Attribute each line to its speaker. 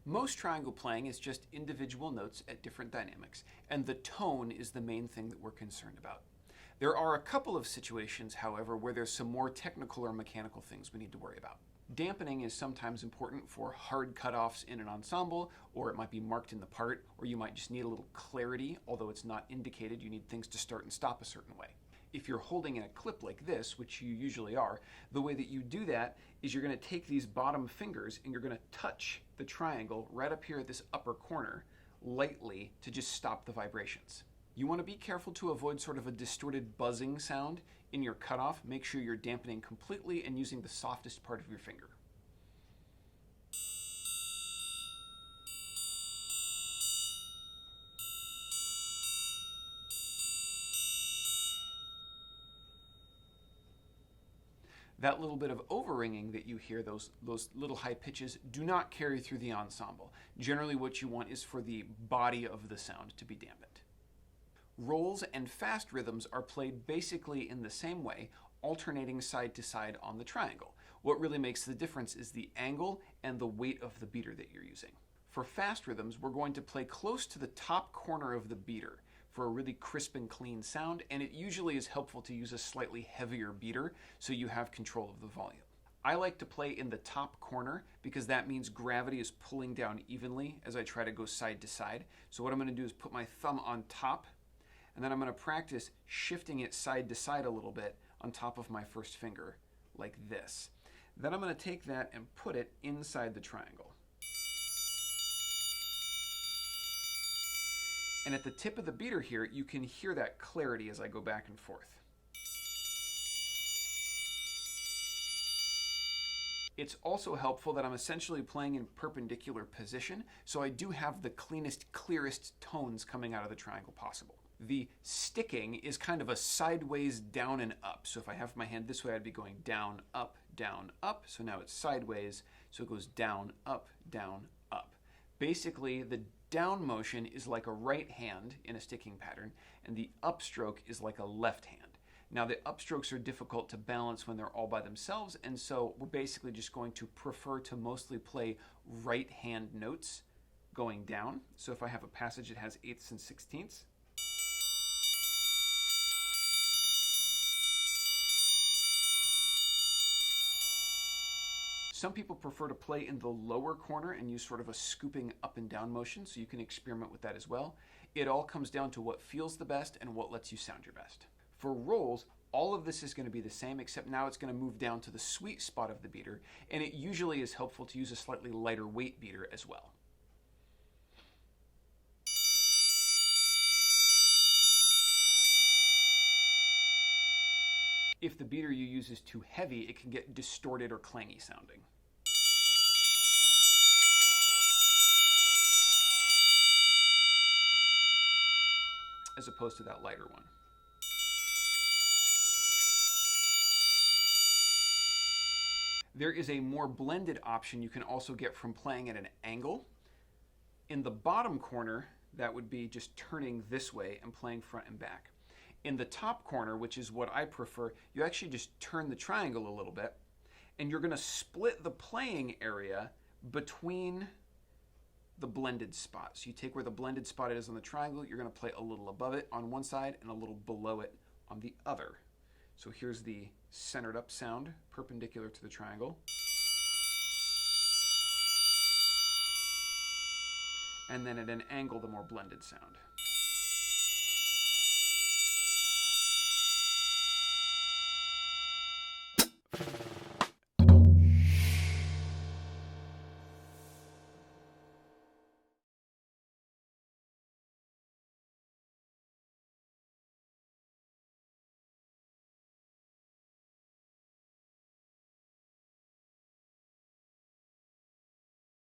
Speaker 1: Most triangle playing is just individual notes at different dynamics, and the tone is the main thing that we're concerned about. There are a couple of situations, however, where there's some more technical or mechanical things we need to worry about. Dampening is sometimes important for hard cutoffs in an ensemble, or it might be marked in the part, or you might just need a little clarity, although it's not indicated you need things to start and stop a certain way. If you're holding in a clip like this, which you usually are, the way that you do that is you're going to take these bottom fingers and you're going to touch the triangle right up here at this upper corner lightly to just stop the vibrations. You want to be careful to avoid sort of a distorted buzzing sound in your cutoff. Make sure you're dampening completely and using the softest part of your finger. That little bit of over-ringing that you hear, those little high pitches, do not carry through the ensemble. Generally what you want is for the body of the sound to be dampened. Rolls and fast rhythms are played basically in the same way, alternating side to side on the triangle. What really makes the difference is the angle and the weight of the beater that you're using. For fast rhythms, we're going to play close to the top corner of the beater for a really crisp and clean sound, and it usually is helpful to use a slightly heavier beater so you have control of the volume. I like to play in the top corner because that means gravity is pulling down evenly as I try to go side to side. So what I'm going to do is put my thumb on top, and then I'm going to practice shifting it side to side a little bit on top of my first finger, like this. Then I'm going to take that and put it inside the triangle. And at the tip of the beater here, you can hear that clarity as I go back and forth. It's also helpful that I'm essentially playing in perpendicular position, so I do have the cleanest, clearest tones coming out of the triangle possible. The sticking is kind of a sideways down and up. So if I have my hand this way, I'd be going down, up, down, up. So now it's sideways, so it goes down, up, down, up. Basically, the down motion is like a right hand in a sticking pattern, and the upstroke is like a left hand. Now the upstrokes are difficult to balance when they're all by themselves, and so we're basically just going to prefer to mostly play right hand notes going down. So if I have a passage that has eighths and sixteenths, some people prefer to play in the lower corner and use sort of a scooping up and down motion, so you can experiment with that as well. It all comes down to what feels the best and what lets you sound your best. For rolls, all of this is going to be the same, except now it's going to move down to the sweet spot of the beater, and it usually is helpful to use a slightly lighter weight beater as well. If the beater you use is too heavy, it can get distorted or clangy sounding. As opposed to that lighter one. There is a more blended option you can also get from playing at an angle. In the bottom corner, that would be just turning this way and playing front and back. In the top corner, which is what I prefer, you actually just turn the triangle a little bit, and you're going to split the playing area between the blended spot. So you take where the blended spot is on the triangle, you're going to play a little above it on one side and a little below it on the other. So here's the centered up sound perpendicular to the triangle. And then at an angle, the more blended sound.